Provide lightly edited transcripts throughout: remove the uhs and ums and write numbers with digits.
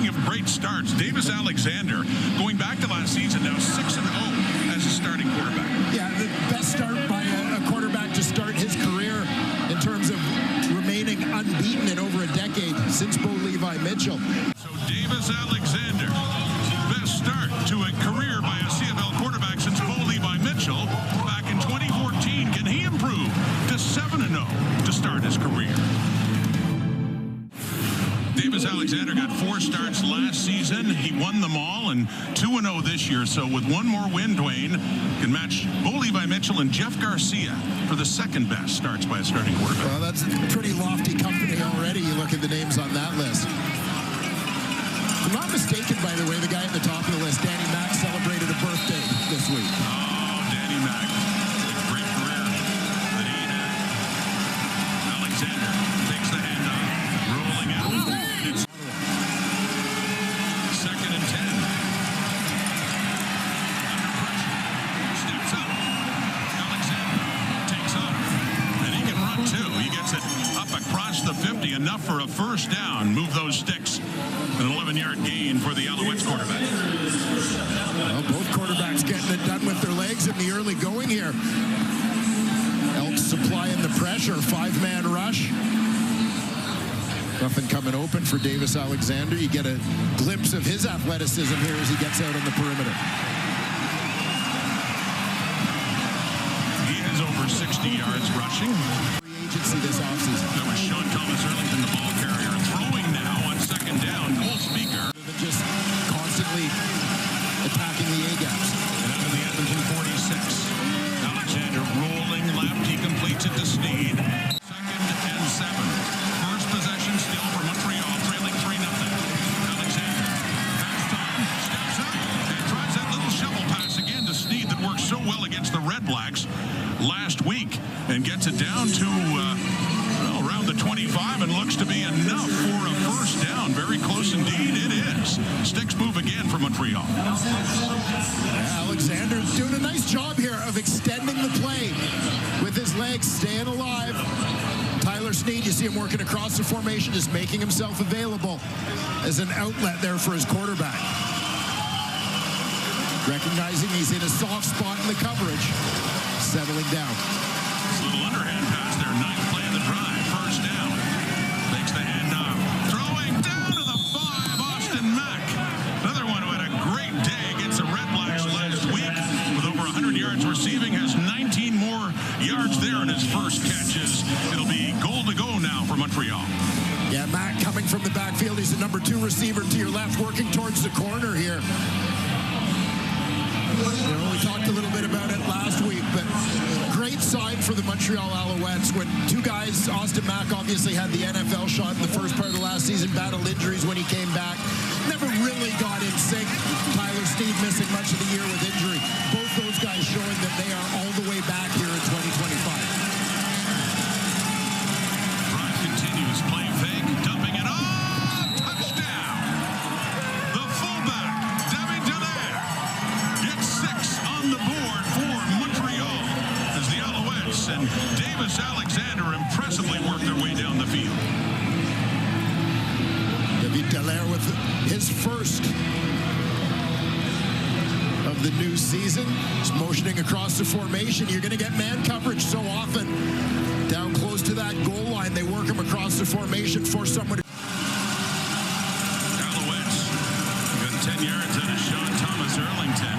Speaking of great starts, Davis Alexander, going back to last season, now 6-0 as a starting quarterback. Yeah, the best start by a quarterback to start his career in terms of remaining unbeaten in over a decade since Bo Levi Mitchell. So Davis Alexander, best start to a career by a CFL quarterback since Bo Levi Mitchell back in 2014. Can he improve to 7-0 to start his career? Davis Alexander got 4 starts last season. He won them all, and 2-0 this year. So with one more win, Dwayne can match Bo Levi Mitchell and Jeff Garcia for the second best starts by a starting quarterback. Well, that's a pretty lofty company already. You look at the names on that list. If I'm not mistaken, by the way, the guy at the top of the list, Danny Mack, celebrated a birthday this week. Oh, Danny Mack. Great career that he had. Alexander takes the handoff, rolling out. It's 2nd and 10. Under pressure. Steps up. Alexander takes off. And he can run too. He gets it up across the 50. Enough for a first down. Move those sticks. An 11-yard gain for the Alouettes quarterback. Well, both quarterbacks getting it done with their legs in the early going here. Elks supplying the pressure. 5-man rush. Nothing coming open for Davis Alexander. You get a glimpse of his athleticism here as he gets out on the perimeter. He has over 60 yards rushing. Free agency this offseason. That was Sean Thomas Earlington, the ball carrier. Throwing now on 2nd down. Goal speaker. Just constantly attacking the A-gaps. And out of the Edmonton 46. Alexander rolling left. He completes it to Sneed. 2nd and 7. First possession still for Montreal, trailing 3-0. Alexander has time, steps up, and tries that little shovel pass again to Sneed that worked so well against the Red Blacks last week and gets it down to around the 25 and looks to be enough for a first down. Very close indeed it is. Sticks move again for Montreal. Alexander's doing a nice job here of extending the play with his legs, staying alive. Tyler Sneed, you see him working across the formation, just making himself available as an outlet there for his quarterback. Recognizing he's in a soft spot in the coverage, settling down. This little underhand pass there, 9th play of the drive, first down. Makes the handoff, throwing down to the 5, Austin Mack. Another one who had a great day against the Red Blacks last week with over 100 yards receiving, has 19 more yards there in his first catches. It'll be goal to go now for Montreal. Yeah, Mack coming from the backfield. He's the number 2 receiver to your left, working towards the corner here. You know, we talked a little bit about it last week, but great sign for the Montreal Alouettes when 2 guys, Austin Mack obviously had the NFL shot in the first part of the last season, battled injuries when he came back, never really got in sync. Tyler Sneed missing much of the year with injury. Both those guys showing that they are all the way back here in 2025. Drive continues, play fake, dumping it off, touchdown. The fullback, David Dallaire, gets 6 on the board for Montreal as the Alouettes and Davis Alexander impressively work their way down the field. David Dallaire with his first of the new season. Just motioning across the formation. You're going to get man coverage so often. Down close to that goal line, they work him across the formation for someone. Alouettes got 10 yards out of Sean Thomas Earlington.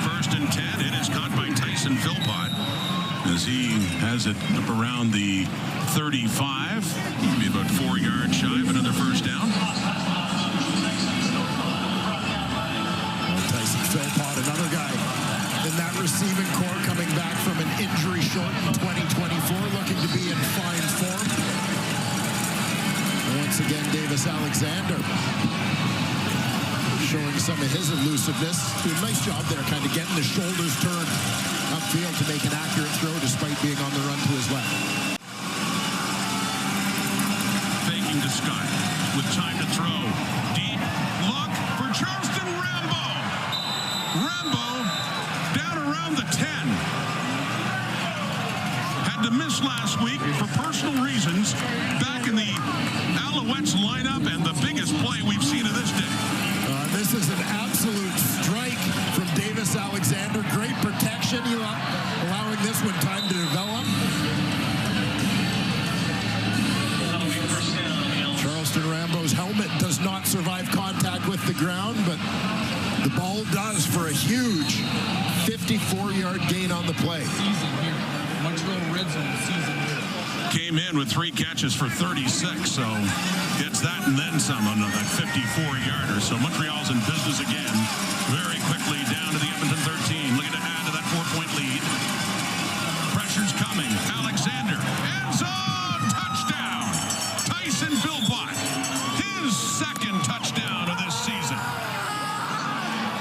1st and 10. It is caught by Tyson Philpott as he has it up around the 35. Maybe about 4 yards shy of another first down. Tyson Philpott, another guy in that receiving core coming back from an injury-shortened 2024, looking to be in fine form. And once again, Davis Alexander showing some of his elusiveness. Doing a nice job there, kind of getting the shoulders turned upfield to make an accurate throw despite being on the run to his left. Faking to Scott with time to throw. Deep look for Charleston Rambo. Rambo down around the 10. Had to miss last week for personal reasons. Back in the Alouettes lineup and the biggest play we've seen of this day. not survive contact with the ground, but the ball does for a huge 54-yard gain on the play. Montreal red zone season here. Came in with 3 catches for 36, so gets that and then some on that 54-yarder. So Montreal's in business again. Very quickly down to the Edmonton 13, looking to add to that 4-point lead. Pressure's coming. Alexander, end zone, touchdown. Tyson Philpott, his second touchdown of this season.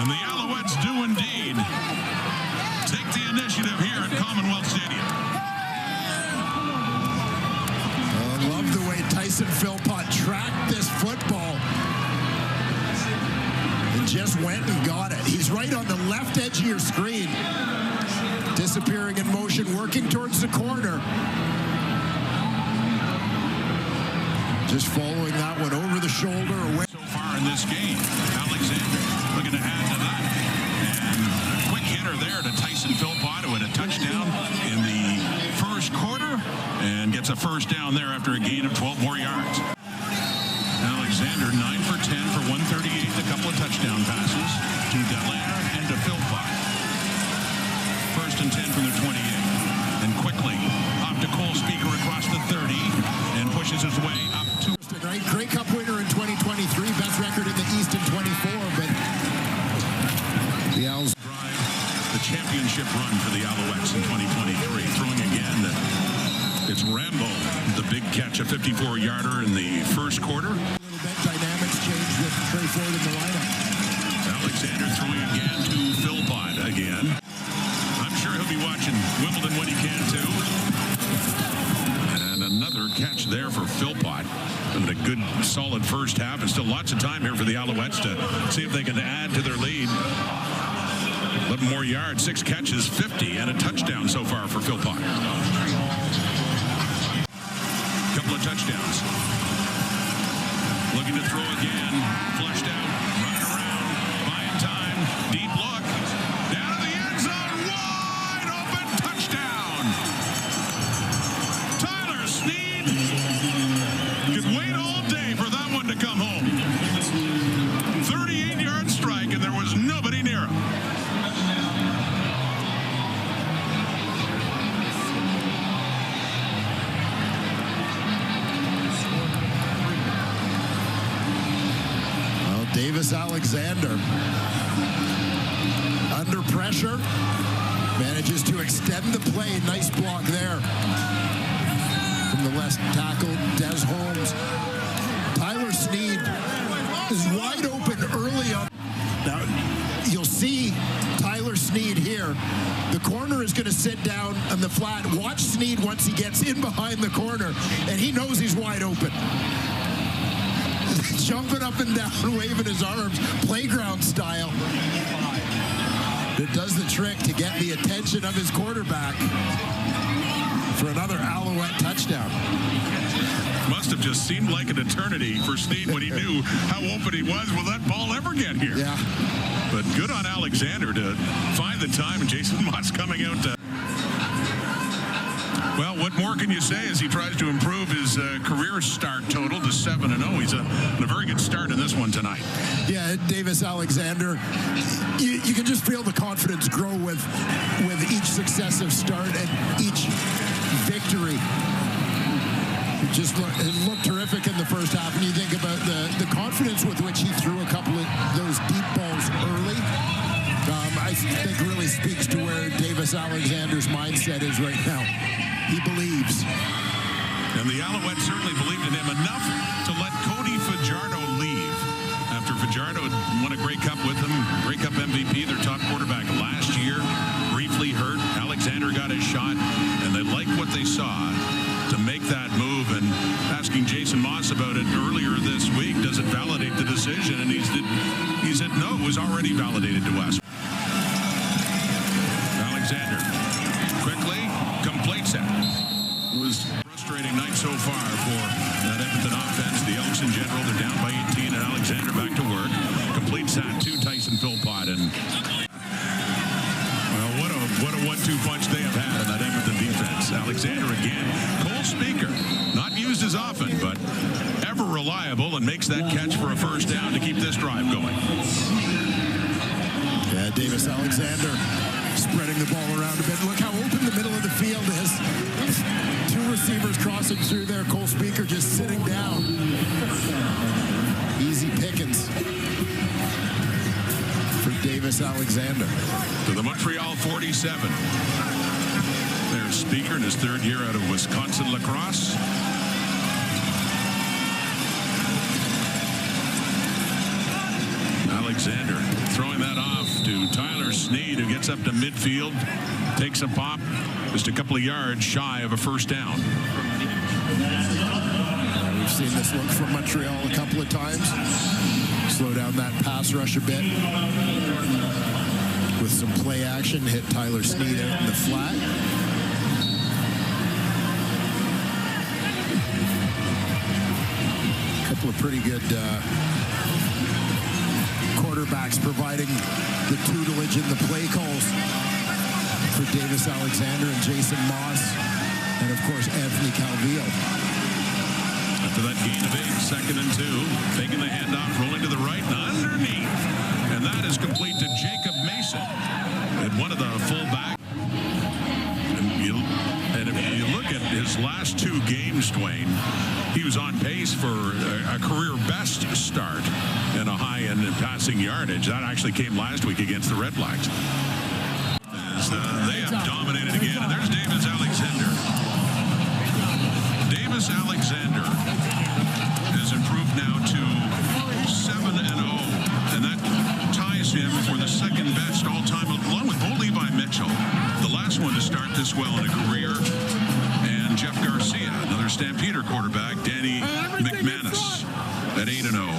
And the Alouettes do indeed take the initiative here at Commonwealth Stadium. I love the way Tyson Philpott tracked this football and just went and got it. He's right on the left edge of your screen, disappearing in motion, working towards the corner. Just following that one over the shoulder away. So far in this game, Alexander looking to add to that. And a quick hitter there to Tyson Philpott, who had a touchdown in the first quarter and gets a first down there after a gain of 12 more yards. Alexander 9 for 10 for 138, a couple of touchdown passes to Dallaire and to Philpott. First and 10 from the 28. And quickly up to Cole Speaker across the 30 and pushes his way up to... Grey Cup winner in 2023, best record in the East in 24, but the Owls drive the championship run for the Alouettes in 2023. Throwing again, it's Rambo, the big catch, a 54-yarder in the first quarter. A little bit dynamics change with Trey Ford in the lineup. Alexander throwing again to Philpott again. I'm sure he'll be watching Wimbledon when he can too. And another catch there for Philpott. And a good, solid first half. And still lots of time here for the Alouettes to see if they can add to their lead. 11 more yards, 6 catches, 50, and a touchdown so far for Philpott. Couple of touchdowns. Looking to throw again. Flushed out, running around, buying time. Deep look. Down to the end zone. Wide open touchdown. Tyler Sneed could wait all day for that one to come home. 38-yard strike, and there was nobody near him. Davis Alexander under pressure manages to extend the play. Nice block there from the left tackle Des Holmes. Tyler Sneed is wide open early on. Now you'll see Tyler Sneed here. The corner is going to sit down on the flat. Watch Sneed once he gets in behind the corner, and he knows he's wide open. Jumping up and down, waving his arms, playground style. It does the trick to get the attention of his quarterback for another Alouette touchdown. Must have just seemed like an eternity for Sneed when he knew how open he was. Will that ball ever get here? Yeah. But good on Alexander to find the time, and Jason Mott's coming out to... Well, what more can you say as he tries to improve his career start total to 7-0? He's in a very good start in this one tonight. Yeah, Davis Alexander, you can just feel the confidence grow with each successive start and each victory. It looked terrific in the first half, and you think about the confidence with which he threw a couple of those deep balls early. I think really speaks to where Davis Alexander's mindset is right now. He believes. And the Alouettes certainly believed in him enough to let Cody Fajardo leave. After Fajardo had won a Grey Cup with them, Grey Cup MVP, their top quarterback last year, briefly hurt. Alexander got his shot, and they liked what they saw to make that move. And asking Jason Moss about it earlier this week, does it validate the decision? And he said, no, it was already validated to us. Alexander quickly completes it. It was a frustrating night so far for that Edmonton offense. The Elks in general, they're down by 18, and Alexander back to work. Completes that to Tyson Philpott. And well, what a 1-2 punch they have had in that Edmonton defense. Alexander again. Cole Speaker, not used as often, but ever reliable, and makes that catch for a first down. down to keep this drive going. Yeah, Davis Alexander spreading the ball around a bit. Look how open the middle of the field is. Two receivers crossing through there. Cole Speaker just sitting down. Easy pickings for Davis Alexander. To the Montreal 47. There's Speaker in his third year out of Wisconsin lacrosse. Alexander throwing that off to Tyler Sneed, who gets up to midfield, takes a pop, just a couple of yards shy of a first down. We've seen this look from Montreal a couple of times. Slow down that pass rush a bit with some play action. Hit Tyler Sneed out in the flat. A couple of pretty good quarterbacks providing the tutelage and the play calls for Davis Alexander and Jason Moss, and of course Anthony Calvillo. After that gain of 8, 2nd and 2, taking the handoff, rolling to the right and underneath, and that is complete to Jacob Mason. And one of the fullbacks. And if you look at his last 2 games, Dwayne, he was on pace for a career best start and a high end in passing yardage. That actually came last week against the Red Blacks. As they have dominated again. And there's Davis Alexander. Davis Alexander has improved now to 7-0. And that ties him for the second best all-time, along with Bo Levi Mitchell. The last one to start this well in a career. And Jeff Garcia, another Stampeder quarterback, Danny McManus at 8-0.